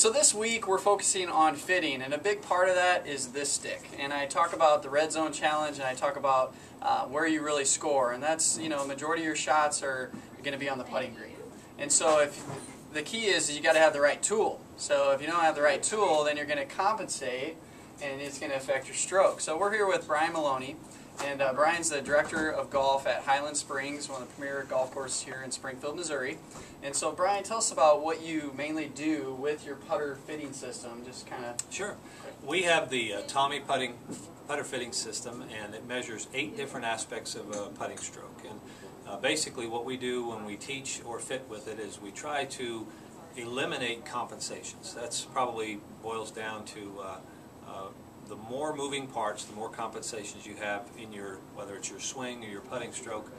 so this week we're focusing on fitting, and a big part of that is this stick. And I talk about the red zone challenge, and I talk about where you really score, and that's, you know, majority of your shots are going to be on the putting green. And so if the key is you got to have the right tool. So if you don't have the right tool, then you're going to compensate, and it's going to affect your stroke. So we're here with Brian Maloney, and Brian's the director of golf at Highland Springs, one of the premier golf courses here in Springfield, Missouri. And so, Brian, tell us about what you mainly do with your putter fitting system. Just kind of. Sure. We have the Tomi putter fitting system, and it measures 8 different aspects of a putting stroke. And basically, what we do when we teach or fit with it is we try to eliminate compensations. That's probably boils down to the more moving parts, the more compensations you have in your, whether it's your swing or your putting stroke,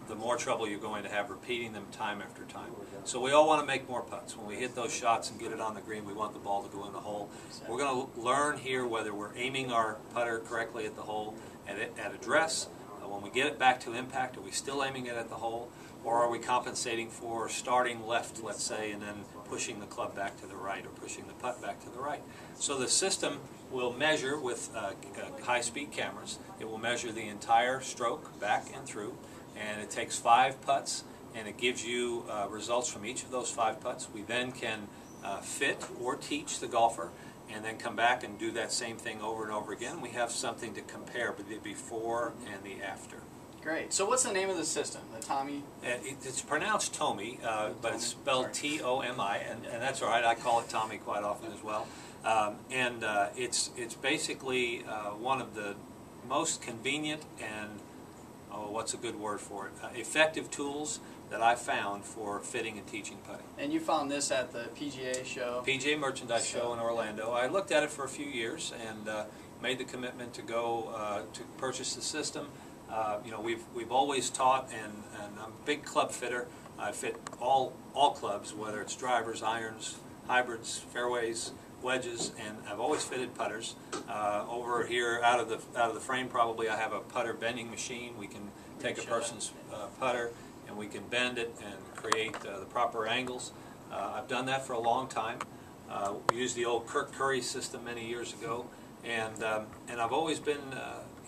the more trouble you're going to have repeating them time after time. So we all want to make more putts. When we hit those shots and get it on the green, we want the ball to go in the hole. We're going to learn here whether we're aiming our putter correctly at the hole at address. When we get it back to impact, are we still aiming it at the hole? Or are we compensating for starting left, let's say, and then pushing the club back to the right, or pushing the putt back to the right? So the system will measure with high-speed cameras. It will measure the entire stroke back and through, and it takes 5 putts, and it gives you results from each of those 5 putts. We then can fit or teach the golfer, and then come back and do that same thing over and over again. We have something to compare the before and the after. Great. So what's the name of the system? The Tomi? It's pronounced Tomi, but it's spelled T-O-M-I, and that's all right. I call it Tomi quite often as well. It's basically one of the most convenient and, what's a good word for it, effective tools that I've found for fitting and teaching putting. And you found this at the PGA show? PGA Merchandise Show in Orlando. I looked at it for a few years and made the commitment to go to purchase the system. You know, we've always taught, and I'm a big club fitter. I fit all clubs, whether it's drivers, irons, hybrids, fairways, wedges, and I've always fitted putters. Over here, out of the frame, probably I have a putter bending machine. We can take a person's putter and we can bend it and create the proper angles. I've done that for a long time. We used the old Kirk Curry system many years ago, and I've always been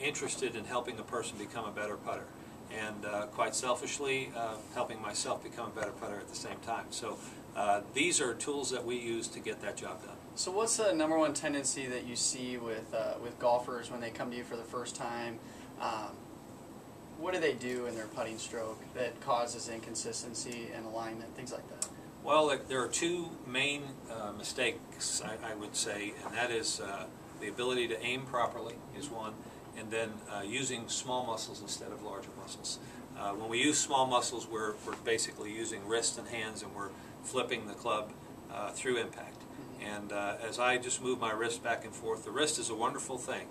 interested in helping a person become a better putter, and quite selfishly helping myself become a better putter at the same time. So these are tools that we use to get that job done. So what's the #1 tendency that you see with golfers when they come to you for the first time? What do they do in their putting stroke that causes inconsistency and alignment, things like that? Well, there are 2 main mistakes, I would say, and that is the ability to aim properly is one, and then using small muscles instead of larger muscles. When we use small muscles, we're basically using wrist and hands, and we're flipping the club through impact. And as I just move my wrist back and forth, the wrist is a wonderful thing.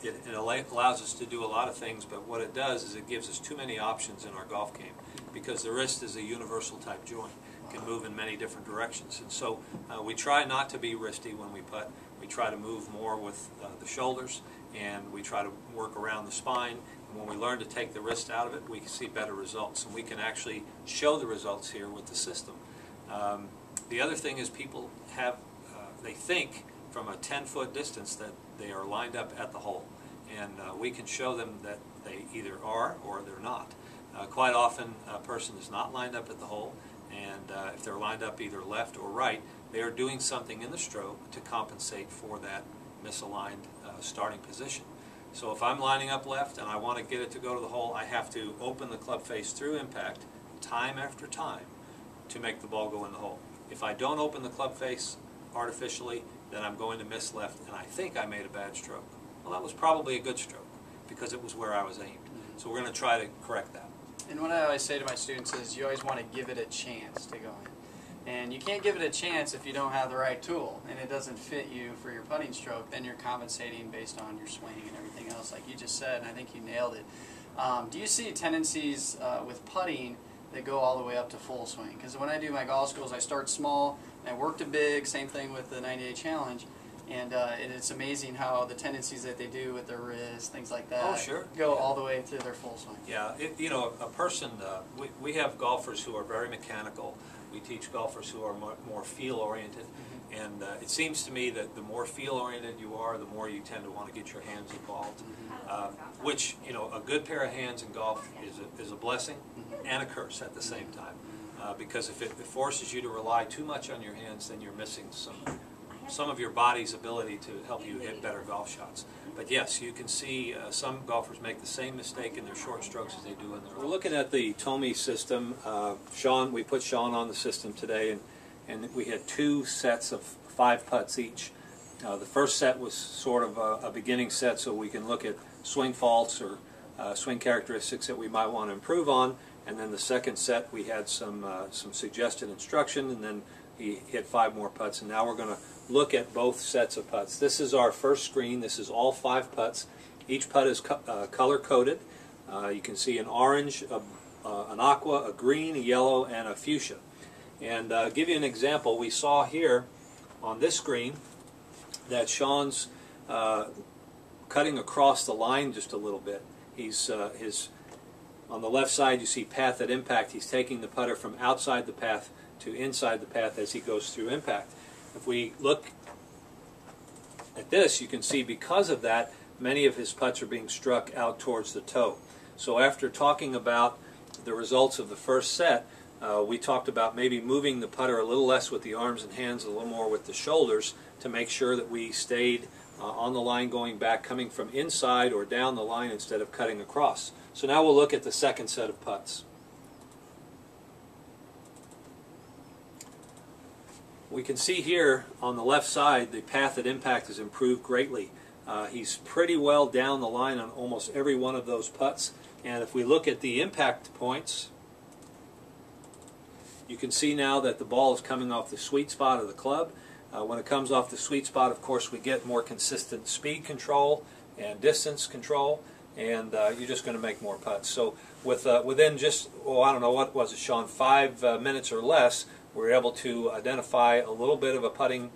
It allows us to do a lot of things, but what it does is it gives us too many options in our golf game, because the wrist is a universal type joint. It can move in many different directions. And so we try not to be wristy when we putt. We try to move more with the shoulders, and we try to work around the spine. And when we learn to take the wrist out of it, we can see better results, and we can actually show the results here with the system. The other thing is people have, they think from a 10-foot distance that they are lined up at the hole, and we can show them that they either are or they're not. Quite often a person is not lined up at the hole, and if they're lined up either left or right, they are doing something in the stroke to compensate for that misaligned starting position. So if I'm lining up left and I want to get it to go to the hole, I have to open the club face through impact time after time to make the ball go in the hole. If I don't open the club face artificially, then I'm going to miss left, and I think I made a bad stroke. Well, that was probably a good stroke, because it was where I was aimed. So we're going to try to correct that. And what I always say to my students is you always want to give it a chance to go in. And you can't give it a chance if you don't have the right tool, and it doesn't fit you for your putting stroke. Then you're compensating based on your swing and everything else, like you just said, and I think you nailed it. Do you see tendencies with putting that go all the way up to full swing? Because when I do my golf schools, I start small, and I work to big, same thing with the 90-day challenge, and it's amazing how the tendencies that they do with their wrist, things like that, go all the way to their full swing. Yeah, you know, a person, we have golfers who are very mechanical. We teach golfers who are more feel-oriented, and it seems to me that the more feel-oriented you are, the more you tend to want to get your hands involved, which, you know, a good pair of hands in golf is a blessing and a curse at the same time, because if it forces you to rely too much on your hands, then you're missing some of your body's ability to help you hit better golf shots. But yes, you can see some golfers make the same mistake in their short strokes as they do in their long. We're looking at the Tomi system. We put Sean on the system today, and we had 2 sets of 5 putts each. The first set was sort of a beginning set, so we can look at swing faults or swing characteristics that we might want to improve on. And then the second set, we had some suggested instruction, and then he hit 5 more putts. And now we're going to look at both sets of putts. This is our first screen. This is all 5 putts. Each putt is color-coded. You can see an orange, an aqua, a green, a yellow, and a fuchsia. And give you an example, we saw here on this screen that Sean's cutting across the line just a little bit. He's on the left side, you see path at impact. He's taking the putter from outside the path to inside the path as he goes through impact. If we look at this, you can see because of that, many of his putts are being struck out towards the toe. So after talking about the results of the first set, we talked about maybe moving the putter a little less with the arms and hands, a little more with the shoulders, to make sure that we stayed on the line going back, coming from inside or down the line instead of cutting across. So now we'll look at the second set of putts. We can see here on the left side the path at impact has improved greatly. He's pretty well down the line on almost every one of those putts, and if we look at the impact points, you can see now that the ball is coming off the sweet spot of the club. When it comes off the sweet spot, of course, we get more consistent speed control and distance control, and you're just going to make more putts. So within just, I don't know, what was it, Sean, 5 minutes or less, we're able to identify a little bit of a putting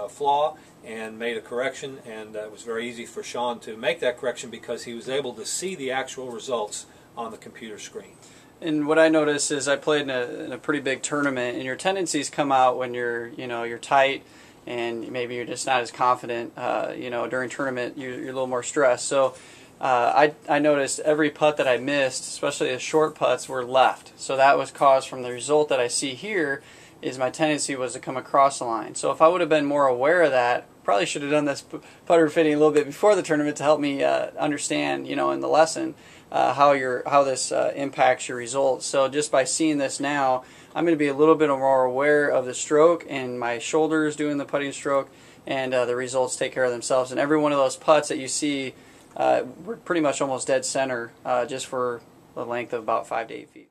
flaw and made a correction, and it was very easy for Sean to make that correction because he was able to see the actual results on the computer screen. And what I noticed is I played in a pretty big tournament, and your tendencies come out when you're tight, and maybe you're just not as confident. During tournament you're a little more stressed. So I noticed every putt that I missed, especially the short putts, were left. So that was caused from the result that I see here. Is my tendency was to come across the line. So if I would have been more aware of that, probably should have done this putter fitting a little bit before the tournament to help me understand, in the lesson, how this impacts your results. So just by seeing this now, I'm going to be a little bit more aware of the stroke and my shoulders doing the putting stroke, and the results take care of themselves. And every one of those putts that you see, we're pretty much almost dead center, just for the length of about 5 to 8 feet.